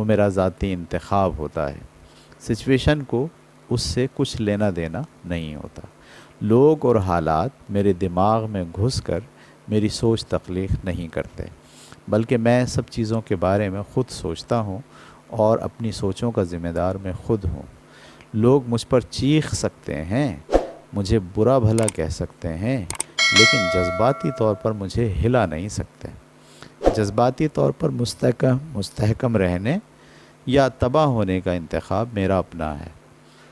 وہ میرا ذاتی انتخاب ہوتا ہے. سچویشن کو اس سے کچھ لینا دینا نہیں ہوتا. لوگ اور حالات میرے دماغ میں گھس کر میری سوچ تخلیق نہیں کرتے، بلکہ میں سب چیزوں کے بارے میں خود سوچتا ہوں اور اپنی سوچوں کا ذمہ دار میں خود ہوں. لوگ مجھ پر چیخ سکتے ہیں، مجھے برا بھلا کہہ سکتے ہیں، لیکن جذباتی طور پر مجھے ہلا نہیں سکتے. جذباتی طور پر مستحکم رہنے یا تباہ ہونے کا انتخاب میرا اپنا ہے.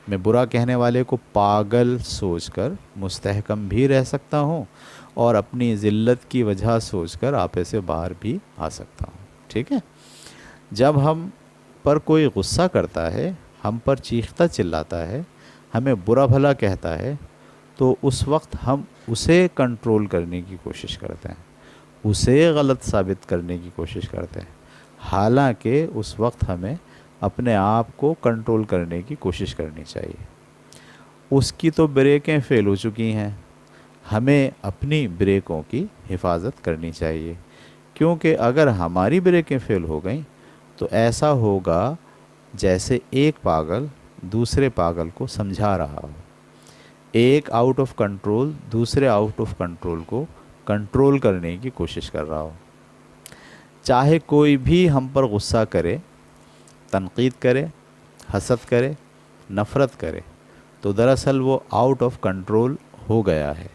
میں برا کہنے والے کو پاگل سوچ کر مستحکم بھی رہ سکتا ہوں اور اپنی ذلت کی وجہ سوچ کر آپے سے باہر بھی آ سکتا ہوں. ٹھیک ہے. جب ہم پر کوئی غصہ کرتا ہے، ہم پر چیختا چلاتا ہے، ہمیں برا بھلا کہتا ہے، تو اس وقت ہم اسے کنٹرول کرنے کی کوشش کرتے ہیں، اسے غلط ثابت کرنے کی کوشش کرتے ہیں، حالانکہ اس وقت ہمیں اپنے آپ کو کنٹرول کرنے کی کوشش کرنی چاہیے. اس کی تو بریکیں فیل ہو چکی ہیں، ہمیں اپنی بریکوں کی حفاظت کرنی چاہیے، کیونکہ اگر ہماری بریکیں فیل ہو گئیں تو ایسا ہوگا جیسے ایک پاگل دوسرے پاگل کو سمجھا رہا ہو، ایک آؤٹ آف کنٹرول دوسرے آؤٹ آف کنٹرول کو کنٹرول کرنے کی کوشش کر رہا ہو. چاہے کوئی بھی ہم پر غصہ کرے، تنقید کرے، حسد کرے، نفرت کرے، تو دراصل وہ آؤٹ آف کنٹرول ہو گیا ہے.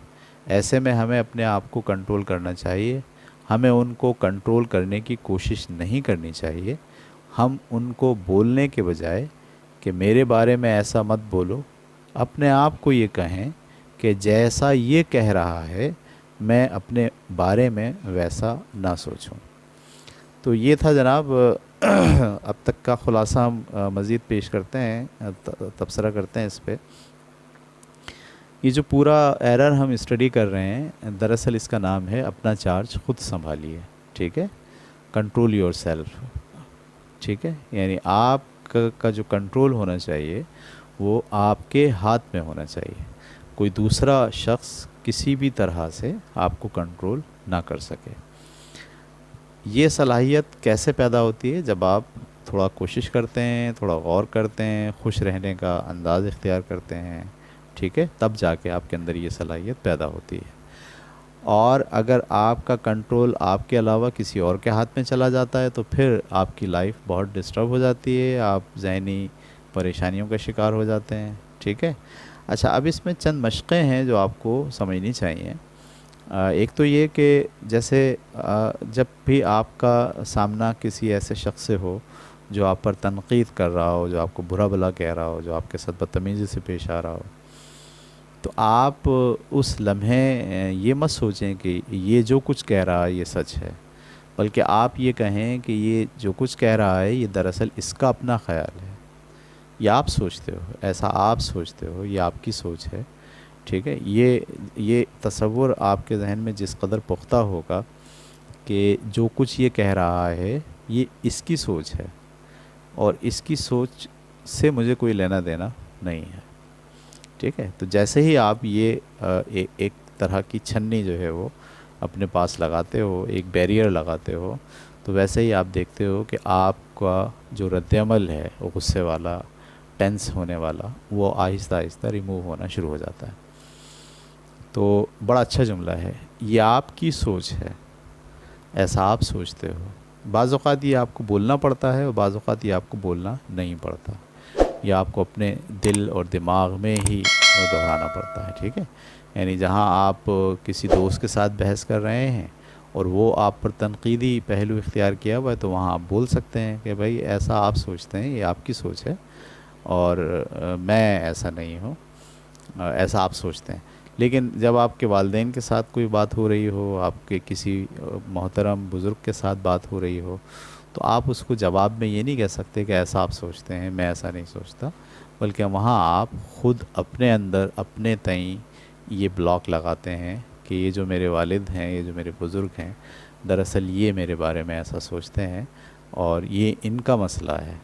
ایسے میں ہمیں اپنے آپ کو کنٹرول کرنا چاہیے. ہمیں ان کو کنٹرول کرنے کی کوشش نہیں کرنی چاہیے. ہم ان کو بولنے کے بجائے کہ میرے بارے میں ایسا مت بولو، اپنے آپ کو یہ کہیں کہ جیسا یہ کہہ رہا ہے میں اپنے بارے میں ویسا نہ سوچوں. تو یہ تھا جناب اب تک کا خلاصہ. ہم مزید پیش کرتے ہیں، تبصرہ کرتے ہیں اس پہ. یہ جو پورا ایرر ہم اسٹڈی کر رہے ہیں، دراصل اس کا نام ہے اپنا چارج خود سنبھالیے. ٹھیک ہے. Control your self. ٹھیک ہے. یعنی آپ کا جو کنٹرول ہونا چاہیے وہ آپ کے ہاتھ میں ہونا چاہیے. کوئی دوسرا شخص کسی بھی طرح سے آپ کو کنٹرول نہ کر سکے. یہ صلاحیت کیسے پیدا ہوتی ہے؟ جب آپ تھوڑا کوشش کرتے ہیں، تھوڑا غور کرتے ہیں، خوش رہنے کا انداز اختیار کرتے ہیں. ٹھیک ہے. تب جا کے آپ کے اندر یہ صلاحیت پیدا ہوتی ہے. اور اگر آپ کا کنٹرول آپ کے علاوہ کسی اور کے ہاتھ میں چلا جاتا ہے تو پھر آپ کی لائف بہت ڈسٹرب ہو جاتی ہے، آپ ذہنی پریشانیوں کا شکار ہو جاتے ہیں. ٹھیک ہے. اچھا، اب اس میں چند مشقیں ہیں جو آپ کو سمجھنی چاہیے. ایک تو یہ کہ جیسے جب بھی آپ کا سامنا کسی ایسے شخص سے ہو جو آپ پر تنقید کر رہا ہو، جو آپ کو برا بھلا کہہ رہا ہو، جو آپ کے ساتھ بدتمیزی سے پیش آ رہا ہو، تو آپ اس لمحے یہ مت سوچیں کہ یہ جو کچھ کہہ رہا ہے یہ سچ ہے، بلکہ آپ یہ کہیں کہ یہ جو کچھ کہہ رہا ہے یہ دراصل اس کا اپنا خیال ہے. یہ آپ سوچتے ہو، ایسا آپ سوچتے ہو، یہ آپ کی سوچ ہے. ٹھیک ہے. یہ تصور آپ کے ذہن میں جس قدر پختہ ہوگا کہ جو کچھ یہ کہہ رہا ہے یہ اس کی سوچ ہے اور اس کی سوچ سے مجھے کوئی لینا دینا نہیں ہے. ٹھیک ہے. تو جیسے ہی آپ یہ ایک طرح کی چھنی جو ہے وہ اپنے پاس لگاتے ہو، ایک بیریئر لگاتے ہو، تو ویسے ہی آپ دیکھتے ہو کہ آپ کا جو رد عمل ہے وہ غصے والا، ٹینس ہونے والا، وہ آہستہ آہستہ ریموو ہونا شروع ہو جاتا ہے. تو بڑا اچھا جملہ ہے، یہ آپ کی سوچ ہے، ایسا آپ سوچتے ہو. بعض اوقات یہ آپ کو بولنا پڑتا ہے اور بعض اوقات یہ آپ کو بولنا نہیں پڑتا، یہ آپ کو اپنے دل اور دماغ میں ہی دہرانا پڑتا ہے. ٹھیک ہے. یعنی جہاں آپ کسی دوست کے ساتھ بحث کر رہے ہیں اور وہ آپ پر تنقیدی پہلو اختیار کیا ہوا ہے تو وہاں آپ بول سکتے ہیں کہ بھائی ایسا آپ سوچتے ہیں، یہ آپ کی سوچ ہے اور میں ایسا نہیں ہوں، ایسا آپ سوچتے ہیں. لیکن جب آپ کے والدین کے ساتھ کوئی بات ہو رہی ہو، آپ کے کسی محترم بزرگ کے ساتھ بات ہو رہی ہو، تو آپ اس کو جواب میں یہ نہیں کہہ سکتے کہ ایسا آپ سوچتے ہیں، میں ایسا نہیں سوچتا، بلکہ وہاں آپ خود اپنے اندر اپنے تئیں یہ بلاک لگاتے ہیں کہ یہ جو میرے والد ہیں، یہ جو میرے بزرگ ہیں، دراصل یہ میرے بارے میں ایسا سوچتے ہیں اور یہ ان کا مسئلہ ہے،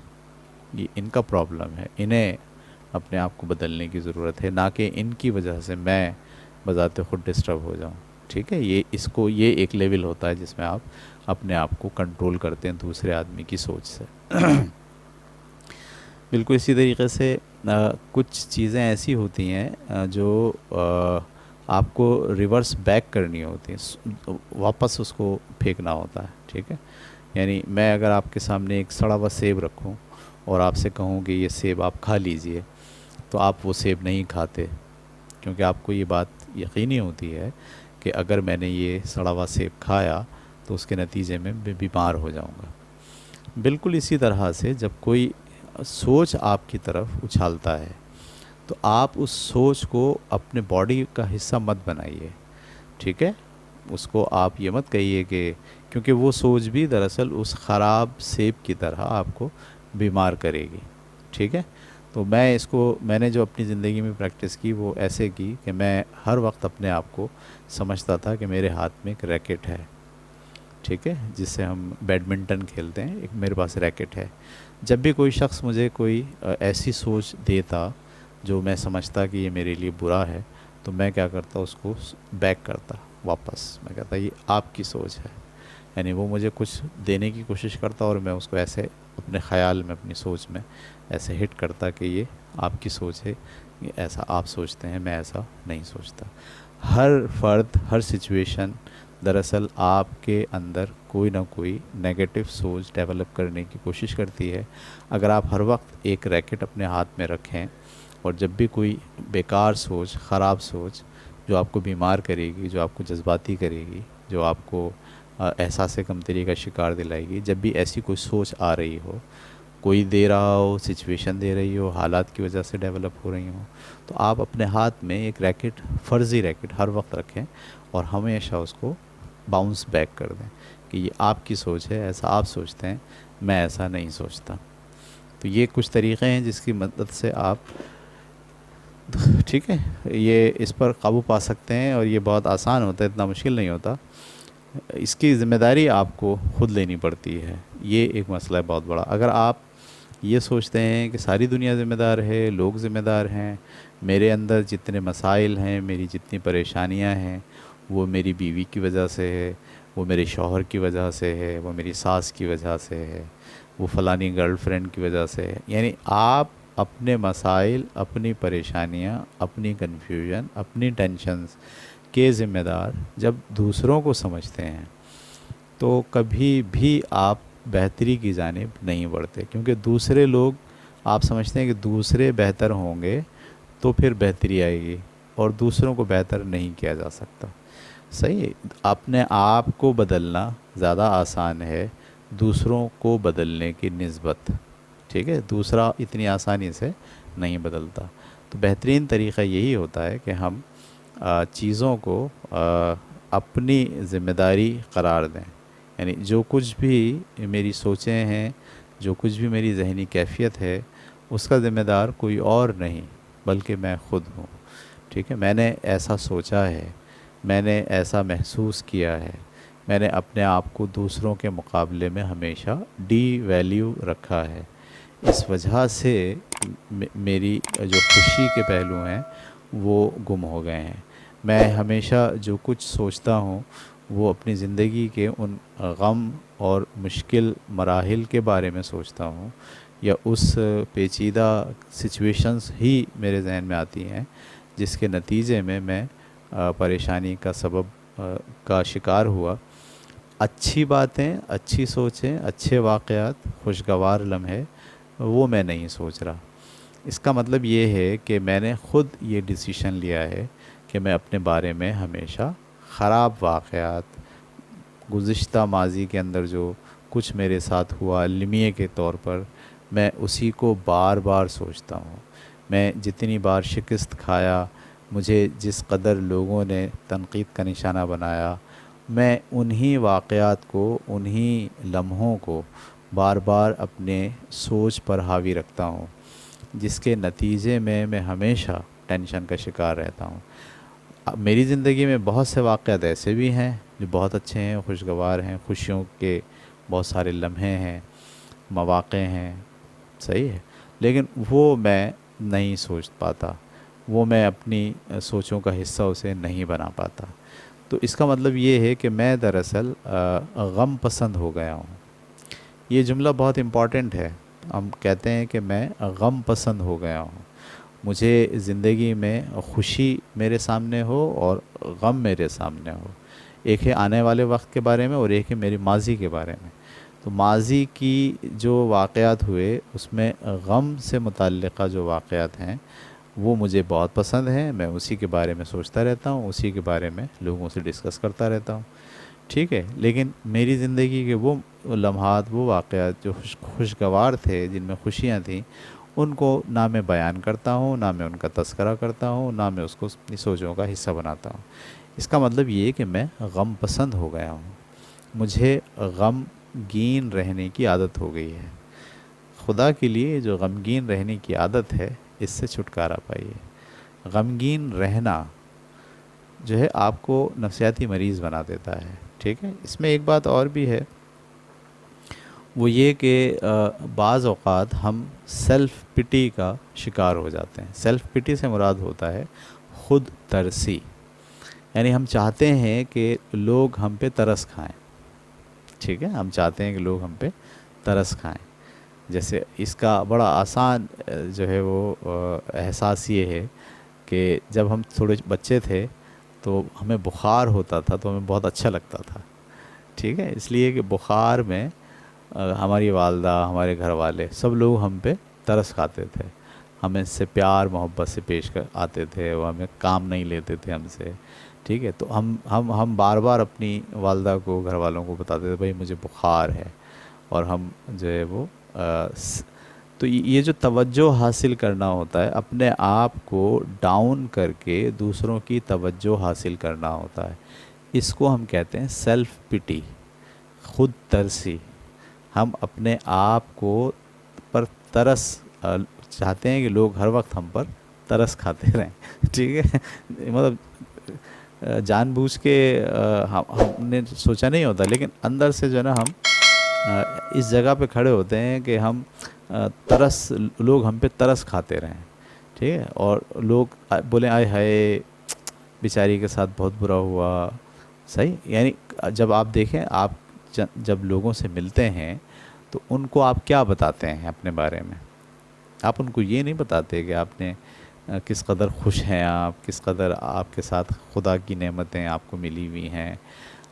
یہ ان کا پرابلم ہے، انہیں اپنے آپ کو بدلنے کی ضرورت ہے، نہ کہ ان کی وجہ سے میں بذات خود ڈسٹرب ہو جاؤں. ٹھیک ہے. یہ ایک لیول ہوتا ہے جس میں آپ اپنے آپ کو کنٹرول کرتے ہیں دوسرے آدمی کی سوچ سے. بالکل اسی طریقے سے کچھ چیزیں ایسی ہوتی ہیں جو آپ کو ریورس بیک کرنی ہوتی ہیں، واپس اس کو پھینکنا ہوتا ہے، ٹھیک ہے؟ یعنی میں اگر آپ کے سامنے ایک سڑا ہوا سیب رکھوں اور آپ سے کہوں کہ یہ سیب آپ کھا لیجئے، تو آپ وہ سیب نہیں کھاتے، کیونکہ آپ کو یہ بات یقینی ہوتی ہے کہ اگر میں نے یہ سڑا ہوا سیب کھایا تو اس کے نتیجے میں بیمار ہو جاؤں گا۔ بالکل اسی طرح سے جب کوئی سوچ آپ کی طرف اچھالتا ہے تو آپ اس سوچ کو اپنے باڈی کا حصہ مت بنائیے، ٹھیک ہے؟ اس کو آپ یہ مت کہیے کہ، کیونکہ وہ سوچ بھی دراصل اس خراب سیب کی طرح آپ کو بیمار کرے گی، ٹھیک ہے؟ تو میں نے جو اپنی زندگی میں پریکٹس کی وہ ایسے کی کہ میں ہر وقت اپنے آپ کو سمجھتا تھا کہ میرے ہاتھ میں ایک ریکٹ ہے، ٹھیک ہے، جس سے ہم بیڈمنٹن کھیلتے ہیں، ایک میرے پاس ریکٹ ہے۔ جب بھی کوئی شخص مجھے کوئی ایسی سوچ دیتا جو میں سمجھتا کہ یہ میرے لیے برا ہے، تو میں کیا کرتا، اس کو بیک کرتا واپس، میں کہتا یہ آپ کی سوچ ہے، یعنی وہ مجھے کچھ دینے کی کوشش کرتا اور میں اس کو ایسے اپنے خیال میں، اپنی سوچ میں ایسے ہٹ کرتا کہ یہ آپ کی سوچ ہے، یہ ایسا آپ سوچتے ہیں، میں ایسا نہیں سوچتا۔ ہر فرد، ہر سچویشن دراصل آپ کے اندر کوئی نہ کوئی نیگیٹو سوچ ڈیولپ کرنے کی کوشش کرتی ہے۔ اگر آپ ہر وقت ایک ریکٹ اپنے ہاتھ میں رکھیں اور جب بھی کوئی بیکار سوچ، خراب سوچ جو آپ کو بیمار کرے گی، جو آپ کو جذباتی کرے گی، جو آپ کو احساس کمتری کا شکار دلائے گی، جب بھی ایسی کوئی سوچ آ رہی ہو، کوئی دے رہا ہو، سچویشن دے رہی ہو، حالات کی وجہ سے ڈیولپ ہو رہی ہوں، تو آپ اپنے ہاتھ میں ایک ریکٹ، فرضی ریکٹ ہر وقت رکھیں اور ہمیشہ اس کو باؤنس بیک کر دیں کہ یہ آپ کی سوچ ہے، ایسا آپ سوچتے ہیں، میں ایسا نہیں سوچتا۔ تو یہ کچھ طریقے ہیں جس کی مدد سے آپ ٹھیک ہے یہ اس پر قابو پا سکتے ہیں، اور یہ بہت آسان ہوتا ہے، اتنا مشکل نہیں ہوتا۔ اس کی ذمہ داری آپ کو خود لینی پڑتی ہے، یہ ایک مسئلہ ہے بہت بڑا۔ اگر آپ یہ سوچتے ہیں کہ ساری دنیا ذمہ دار ہے، لوگ ذمہ دار ہیں، میرے اندر جتنے مسائل ہیں، میری جتنی پریشانیاں ہیں، وہ میری بیوی کی وجہ سے ہے، وہ میرے شوہر کی وجہ سے ہے، وہ میری ساس کی وجہ سے ہے، وہ فلانی گرل فرینڈ کی وجہ سے ہے، یعنی آپ اپنے مسائل، اپنی پریشانیاں، اپنی کنفیوژن، اپنی ٹینشنز کے ذمہ دار جب دوسروں کو سمجھتے ہیں تو کبھی بھی آپ بہتری کی جانب نہیں بڑھتے، کیونکہ دوسرے لوگ، آپ سمجھتے ہیں کہ دوسرے بہتر ہوں گے تو پھر بہتری آئے گی، اور دوسروں کو بہتر نہیں کیا جا سکتا۔ صحیح ہے، اپنے آپ کو بدلنا زیادہ آسان ہے دوسروں کو بدلنے کی نسبت، ٹھیک ہے؟ دوسرا اتنی آسانی سے نہیں بدلتا، تو بہترین طریقہ یہی ہوتا ہے کہ ہم چیزوں کو اپنی ذمہ داری قرار دیں، یعنی جو کچھ بھی میری سوچیں ہیں، جو کچھ بھی میری ذہنی کیفیت ہے، اس کا ذمہ دار کوئی اور نہیں بلکہ میں خود ہوں، ٹھیک ہے؟ میں نے ایسا سوچا ہے، میں نے ایسا محسوس کیا ہے، میں نے اپنے آپ کو دوسروں کے مقابلے میں ہمیشہ ڈی ویلیو رکھا ہے، اس وجہ سے میری جو خوشی کے پہلو ہیں وہ گم ہو گئے ہیں۔ میں ہمیشہ جو کچھ سوچتا ہوں وہ اپنی زندگی کے ان غم اور مشکل مراحل کے بارے میں سوچتا ہوں، یا اس پیچیدہ سچویشنز ہی میرے ذہن میں آتی ہیں جس کے نتیجے میں پریشانی کا سبب کا شکار ہوا۔ اچھی باتیں، اچھی سوچیں، اچھے واقعات، خوشگوار لمحے، وہ میں نہیں سوچ رہا۔ اس کا مطلب یہ ہے کہ میں نے خود یہ ڈیسیشن لیا ہے کہ میں اپنے بارے میں ہمیشہ خراب واقعات، گزشتہ ماضی کے اندر جو کچھ میرے ساتھ ہوا لمحے کے طور پر، میں اسی کو بار بار سوچتا ہوں۔ میں جتنی بار شکست کھایا، مجھے جس قدر لوگوں نے تنقید کا نشانہ بنایا، میں انہی واقعات کو، انہی لمحوں کو بار بار اپنے سوچ پر حاوی رکھتا ہوں، جس کے نتیجے میں ہمیشہ ٹینشن کا شکار رہتا ہوں۔ اب میری زندگی میں بہت سے واقعات ایسے بھی ہیں جو بہت اچھے ہیں، خوشگوار ہیں، خوشیوں کے بہت سارے لمحے ہیں، مواقع ہیں، صحیح ہے، لیکن وہ میں نہیں سوچ پاتا، وہ میں اپنی سوچوں کا حصہ اسے نہیں بنا پاتا۔ تو اس کا مطلب یہ ہے کہ میں دراصل غم پسند ہو گیا ہوں۔ یہ جملہ بہت امپورٹنٹ ہے، ہم کہتے ہیں کہ میں غم پسند ہو گیا ہوں، مجھے زندگی میں خوشی میرے سامنے ہو اور غم میرے سامنے ہو، ایک ہے آنے والے وقت کے بارے میں اور ایک ہے میری ماضی کے بارے میں۔ تو ماضی کی جو واقعات ہوئے اس میں غم سے متعلقہ جو واقعات ہیں وہ مجھے بہت پسند ہیں، میں اسی کے بارے میں سوچتا رہتا ہوں، اسی کے بارے میں لوگوں سے ڈسکس کرتا رہتا ہوں، ٹھیک ہے۔ لیکن میری زندگی کے وہ لمحات، وہ واقعات جو خوشگوار تھے، جن میں خوشیاں تھیں، ان کو نہ میں بیان کرتا ہوں، نہ میں ان کا تذکرہ کرتا ہوں، نہ میں اس کو اپنی سوچوں کا حصہ بناتا ہوں۔ اس کا مطلب یہ ہے کہ میں غم پسند ہو گیا ہوں، مجھے غمگین رہنے کی عادت ہو گئی ہے۔ خدا کے لیے جو غمگین رہنے کی عادت ہے، اس سے چھٹکارا پائیے۔ غمگین رہنا جو ہے آپ کو نفسیاتی مریض بنا دیتا ہے، ٹھیک ہے۔ اس میں ایک بات اور بھی ہے، وہ یہ کہ بعض اوقات ہم سیلف پٹی کا شکار ہو جاتے ہیں۔ سیلف پٹی سے مراد ہوتا ہے خود ترسی، یعنی ہم چاہتے ہیں کہ لوگ ہم پہ ترس کھائیں، ٹھیک ہے، ہم چاہتے ہیں کہ لوگ ہم پہ ترس کھائیں۔ جیسے اس کا بڑا آسان جو ہے وہ احساس یہ ہے کہ جب ہم تھوڑے بچے تھے تو ہمیں بخار ہوتا تھا تو ہمیں بہت اچھا لگتا تھا، ٹھیک ہے، اس لیے کہ بخار میں ہماری والدہ، ہمارے گھر والے سب لوگ ہم پہ ترس کھاتے تھے، ہمیں اس سے پیار محبت سے پیش آتے تھے، وہ ہمیں کام نہیں لیتے تھے ہم سے، ٹھیک ہے۔ تو ہم بار بار اپنی والدہ کو، گھر والوں کو بتاتے تھے بھائی مجھے بخار ہے، اور ہم جو ہے وہ تو یہ جو توجہ حاصل کرنا ہوتا ہے، اپنے آپ کو ڈاؤن کر کے دوسروں کی توجہ حاصل کرنا ہوتا ہے، اس کو ہم کہتے ہیں سیلف پٹی، خود ترسی۔ ہم اپنے آپ کو پر ترس چاہتے ہیں کہ لوگ ہر وقت ہم پر ترس کھاتے رہیں، ٹھیک ہے، مطلب جان بوجھ کے ہم نے سوچا نہیں ہوتا، لیکن اندر سے جو ہے نا ہم اس جگہ پہ کھڑے ہوتے ہیں کہ ہم لوگ ہم پہ ترس کھاتے رہیں، ٹھیک ہے، اور لوگ بولیں آئے ہائے بیچاری کے ساتھ بہت برا ہوا، صحیح، یعنی جب آپ دیکھیں، آپ جب لوگوں سے ملتے ہیں تو ان کو آپ کیا بتاتے ہیں اپنے بارے میں؟ آپ ان کو یہ نہیں بتاتے کہ آپ نے کس قدر خوش ہیں، آپ کس قدر آپ کے ساتھ خدا کی نعمتیں آپ کو ملی ہوئی ہیں،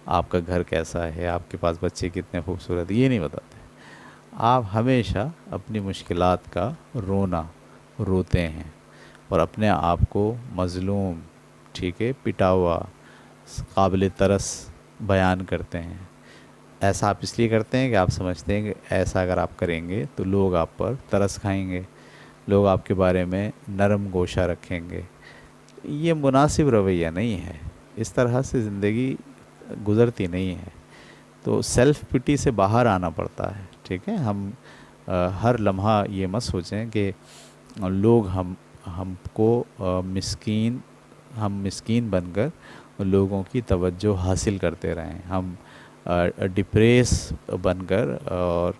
آپ کا گھر کیسا ہے، آپ کے پاس بچے کتنے خوبصورت، یہ نہیں بتاتے۔ آپ ہمیشہ اپنی مشکلات کا رونا روتے ہیں اور اپنے آپ کو مظلوم، ٹھیک ہے، پٹا ہوا، قابل ترس بیان کرتے ہیں۔ ایسا آپ اس لیے کرتے ہیں کہ آپ سمجھتے ہیں کہ ایسا اگر آپ کریں گے تو لوگ آپ پر ترس کھائیں گے، لوگ آپ کے بارے میں نرم گوشہ رکھیں گے۔ یہ مناسب رویہ نہیں ہے، اس طرح سے زندگی گزرتی نہیں ہے۔ تو سیلف پٹی سے باہر آنا پڑتا ہے، ٹھیک ہے۔ ہم ہر لمحہ یہ مت سوچیں کہ لوگ ہم کو ہم مسکین بن کر لوگوں کی توجہ حاصل کرتے رہیں، ہم ڈپریس بن کر اور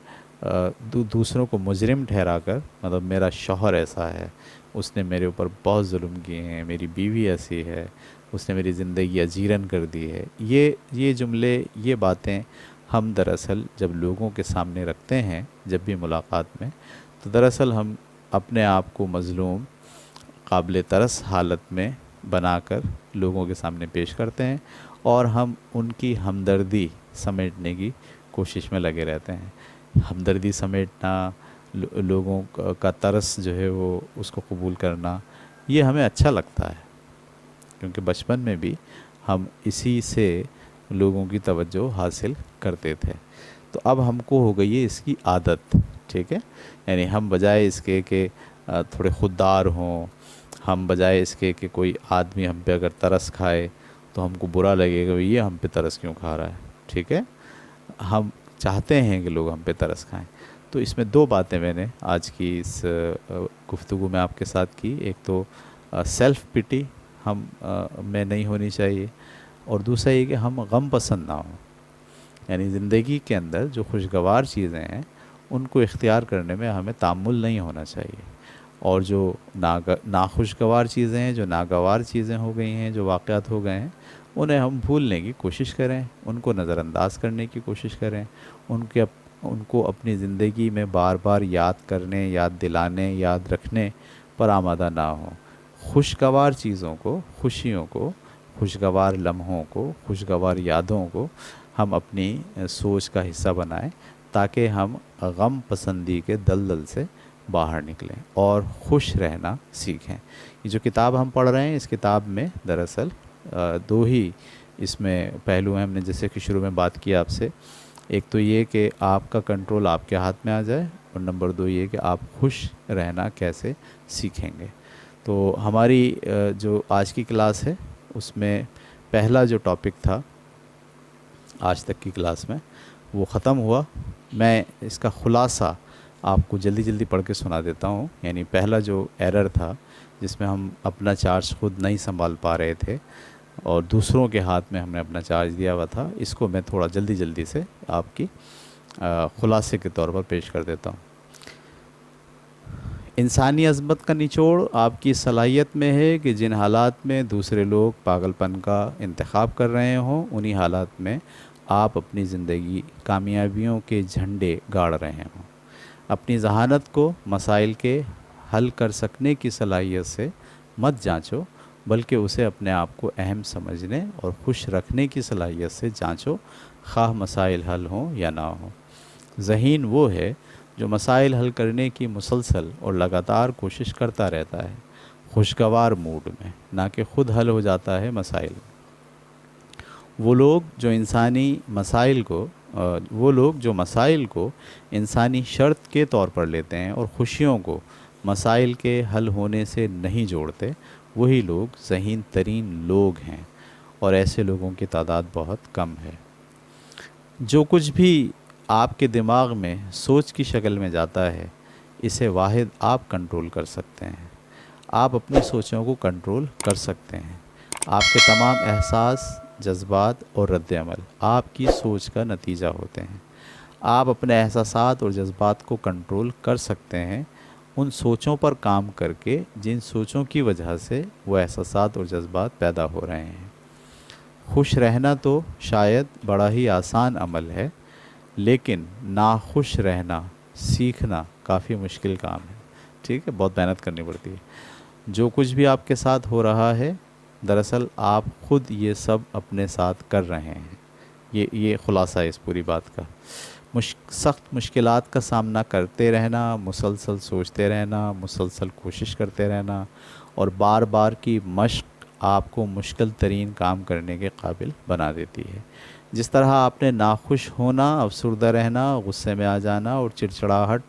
دوسروں کو مجرم ٹھہرا کر، مطلب میرا شوہر ایسا ہے، اس نے میرے اوپر بہت ظلم کیے ہیں، میری بیوی ایسی ہے، اس نے میری زندگی اجیرن کر دی ہے، یہ جملے، یہ باتیں ہم دراصل جب لوگوں کے سامنے رکھتے ہیں، جب بھی ملاقات میں، تو دراصل ہم اپنے آپ کو مظلوم، قابل ترس حالت میں بنا کر لوگوں کے سامنے پیش کرتے ہیں، اور ہم ان کی ہمدردی سمیٹنے کی کوشش میں لگے رہتے ہیں۔ ہمدردی سمیٹنا، لوگوں کا ترس جو ہے وہ اس کو قبول کرنا، یہ ہمیں اچھا لگتا ہے، کیونکہ بچپن میں بھی ہم اسی سے لوگوں کی توجہ حاصل کرتے تھے۔ تو اب ہم کو ہو گئی ہے اس کی عادت، ٹھیک ہے، یعنی ہم بجائے اس کے کہ تھوڑے خوددار ہوں، ہم بجائے اس کے کہ کوئی آدمی ہم پہ اگر ترس کھائے تو ہم کو برا لگے گا یہ ہم پہ ترس کیوں کھا رہا ہے، ٹھیک ہے، ہم چاہتے ہیں کہ لوگ ہم پہ ترس کھائیں۔ تو اس میں دو باتیں میں نے آج کی اس گفتگو میں آپ کے ساتھ کی، ایک تو سیلف پٹی میں نہیں ہونی چاہیے، اور دوسرا یہ کہ ہم غم پسند نہ ہوں، یعنی زندگی کے اندر جو خوشگوار چیزیں ہیں ان کو اختیار کرنے میں ہمیں تامل نہیں ہونا چاہیے، اور جو ناخوشگوار چیزیں ہیں، جو ناگوار چیزیں ہو گئی ہیں، جو واقعات ہو گئے ہیں، انہیں ہم بھولنے کی کوشش کریں، ان کو نظر انداز کرنے کی کوشش کریں، ان کو اپنی زندگی میں بار بار یاد کرنے، یاد دلانے، یاد رکھنے پر آمادہ نہ ہوں۔ خوشگوار چیزوں کو، خوشیوں کو، خوشگوار لمحوں کو، خوشگوار یادوں کو ہم اپنی سوچ کا حصہ بنائیں، تاکہ ہم غم پسندی کے دلدل سے باہر نکلیں اور خوش رہنا سیکھیں۔ یہ جو کتاب ہم پڑھ رہے ہیں، اس کتاب میں دراصل دو ہی اس میں پہلو ہیں۔ ہم نے جیسے کہ شروع میں بات کی آپ سے، ایک تو یہ کہ آپ کا کنٹرول آپ کے ہاتھ میں آ جائے، اور نمبر دو یہ کہ آپ خوش رہنا کیسے سیکھیں گے۔ تو ہماری جو آج کی کلاس ہے، اس میں پہلا جو ٹاپک تھا آج تک کی کلاس میں، وہ ختم ہوا۔ میں اس کا خلاصہ آپ کو جلدی جلدی پڑھ کے سنا دیتا ہوں۔ یعنی پہلا جو ایرر تھا، جس میں ہم اپنا چارج خود نہیں سنبھال پا رہے تھے اور دوسروں کے ہاتھ میں ہم نے اپنا چارج دیا ہوا تھا، اس کو میں تھوڑا جلدی جلدی سے آپ کی خلاصے کے طور پر پیش کر دیتا ہوں۔ انسانی عظمت کا نچوڑ آپ کی صلاحیت میں ہے کہ جن حالات میں دوسرے لوگ پاگل پن کا انتخاب کر رہے ہوں، انہی حالات میں آپ اپنی زندگی کامیابیوں کے جھنڈے گاڑ رہے ہوں۔ اپنی ذہانت کو مسائل کے حل کر سکنے کی صلاحیت سے مت جانچو، بلکہ اسے اپنے آپ کو اہم سمجھنے اور خوش رکھنے کی صلاحیت سے جانچو، خواہ مسائل حل ہوں یا نہ ہوں۔ ذہین وہ ہے جو مسائل حل کرنے کی مسلسل اور لگاتار کوشش کرتا رہتا ہے، خوشگوار موڈ میں، نہ کہ خود حل ہو جاتا ہے مسائل۔ وہ لوگ جو مسائل کو انسانی شرط کے طور پر لیتے ہیں اور خوشیوں کو مسائل کے حل ہونے سے نہیں جوڑتے، وہی لوگ ذہین ترین لوگ ہیں، اور ایسے لوگوں کی تعداد بہت کم ہے۔ جو کچھ بھی آپ کے دماغ میں سوچ کی شکل میں جاتا ہے، اسے واحد آپ کنٹرول کر سکتے ہیں۔ آپ اپنی سوچوں کو کنٹرول کر سکتے ہیں۔ آپ کے تمام احساس، جذبات اور رد عمل آپ کی سوچ کا نتیجہ ہوتے ہیں۔ آپ اپنے احساسات اور جذبات کو کنٹرول کر سکتے ہیں، ان سوچوں پر کام کر کے جن سوچوں کی وجہ سے وہ احساسات اور جذبات پیدا ہو رہے ہیں۔ خوش رہنا تو شاید بڑا ہی آسان عمل ہے، لیکن ناخوش رہنا سیکھنا کافی مشکل کام ہے۔ ٹھیک ہے، بہت محنت کرنی پڑتی ہے۔ جو کچھ بھی آپ کے ساتھ ہو رہا ہے، دراصل آپ خود یہ سب اپنے ساتھ کر رہے ہیں۔ یہ خلاصہ ہے اس پوری بات کا۔ سخت مشکلات کا سامنا کرتے رہنا، مسلسل سوچتے رہنا، مسلسل کوشش کرتے رہنا اور بار بار کی مشق آپ کو مشکل ترین کام کرنے کے قابل بنا دیتی ہے۔ جس طرح آپ نے ناخوش ہونا، افسردہ رہنا، غصے میں آ جانا اور چڑچڑاہٹ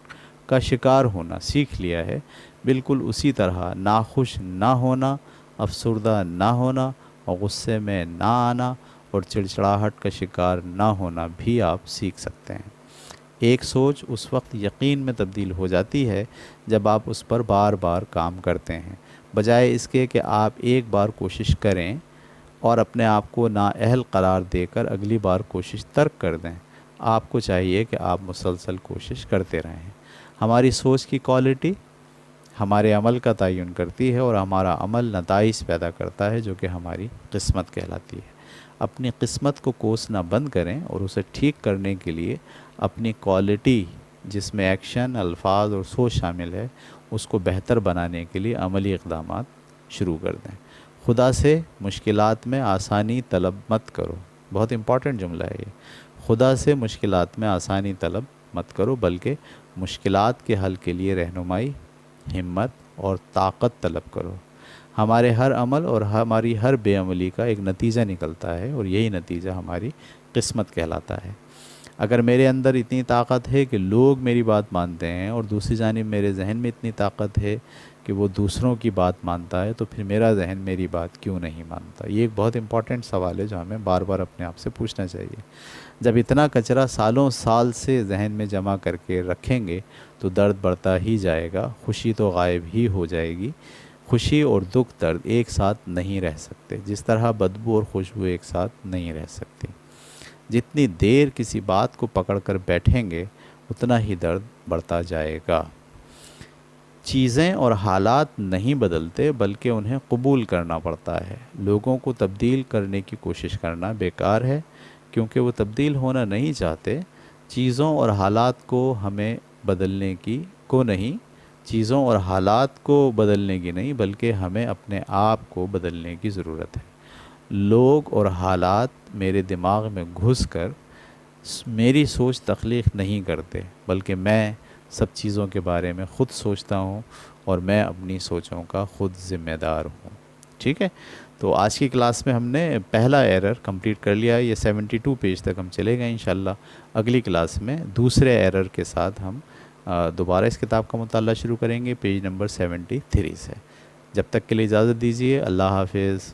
کا شکار ہونا سیکھ لیا ہے، بالکل اسی طرح ناخوش نہ ہونا، افسردہ نہ ہونا اور غصے میں نہ آنا اور چڑچڑاہٹ کا شکار نہ ہونا بھی آپ سیکھ سکتے ہیں۔ ایک سوچ اس وقت یقین میں تبدیل ہو جاتی ہے جب آپ اس پر بار بار کام کرتے ہیں، بجائے اس کے کہ آپ ایک بار کوشش کریں اور اپنے آپ کو نااہل قرار دے کر اگلی بار کوشش ترک کر دیں۔ آپ کو چاہیے کہ آپ مسلسل کوشش کرتے رہیں۔ ہماری سوچ کی کوالٹی ہمارے عمل کا تعین کرتی ہے، اور ہمارا عمل نتائج پیدا کرتا ہے جو کہ ہماری قسمت کہلاتی ہے۔ اپنی قسمت کو کوسنا بند کریں اور اسے ٹھیک کرنے کے لیے اپنی کوالٹی، جس میں ایکشن، الفاظ اور سوچ شامل ہے، اس کو بہتر بنانے کے لیے عملی اقدامات شروع کر دیں۔ خدا سے مشکلات میں آسانی طلب مت کرو۔ بہت امپورٹنٹ جملہ ہے یہ۔ خدا سے مشکلات میں آسانی طلب مت کرو، بلکہ مشکلات کے حل کے لیے رہنمائی، ہمت اور طاقت طلب کرو۔ ہمارے ہر عمل اور ہماری ہر بے عملی کا ایک نتیجہ نکلتا ہے، اور یہی نتیجہ ہماری قسمت کہلاتا ہے۔ اگر میرے اندر اتنی طاقت ہے کہ لوگ میری بات مانتے ہیں، اور دوسری جانب میرے ذہن میں اتنی طاقت ہے کہ وہ دوسروں کی بات مانتا ہے، تو پھر میرا ذہن میری بات کیوں نہیں مانتا؟ یہ ایک بہت امپورٹنٹ سوال ہے جو ہمیں بار بار اپنے آپ سے پوچھنا چاہیے۔ جب اتنا کچرا سالوں سال سے ذہن میں جمع کر کے رکھیں گے تو درد بڑھتا ہی جائے گا، خوشی تو غائب ہی ہو جائے گی۔ خوشی اور دکھ، درد ایک ساتھ نہیں رہ سکتے، جس طرح بدبو اور خوشبو ایک ساتھ نہیں رہ سکتی۔ جتنی دیر کسی بات کو پکڑ کر بیٹھیں گے، اتنا ہی درد بڑھتا جائے گا۔ چیزیں اور حالات نہیں بدلتے، بلکہ انہیں قبول کرنا پڑتا ہے۔ لوگوں کو تبدیل کرنے کی کوشش کرنا بیکار ہے، کیونکہ وہ تبدیل ہونا نہیں چاہتے۔ چیزوں اور حالات کو ہمیں بدلنے کی کو نہیں چیزوں اور حالات کو بدلنے کی نہیں بلکہ ہمیں اپنے آپ کو بدلنے کی ضرورت ہے۔ لوگ اور حالات میرے دماغ میں گھس کر میری سوچ تخلیق نہیں کرتے، بلکہ میں سب چیزوں کے بارے میں خود سوچتا ہوں اور میں اپنی سوچوں کا خود ذمہ دار ہوں۔ ٹھیک ہے، تو آج کی کلاس میں ہم نے پہلا ایرر کمپلیٹ کر لیا ہے، یہ 72 پیج تک ہم چلے گئے انشاءاللہ۔ اگلی کلاس میں دوسرے ایرر کے ساتھ ہم دوبارہ اس کتاب کا مطالعہ شروع کریں گے، پیج نمبر 73 سے۔ جب تک کے لیے اجازت دیجیے، اللہ حافظ۔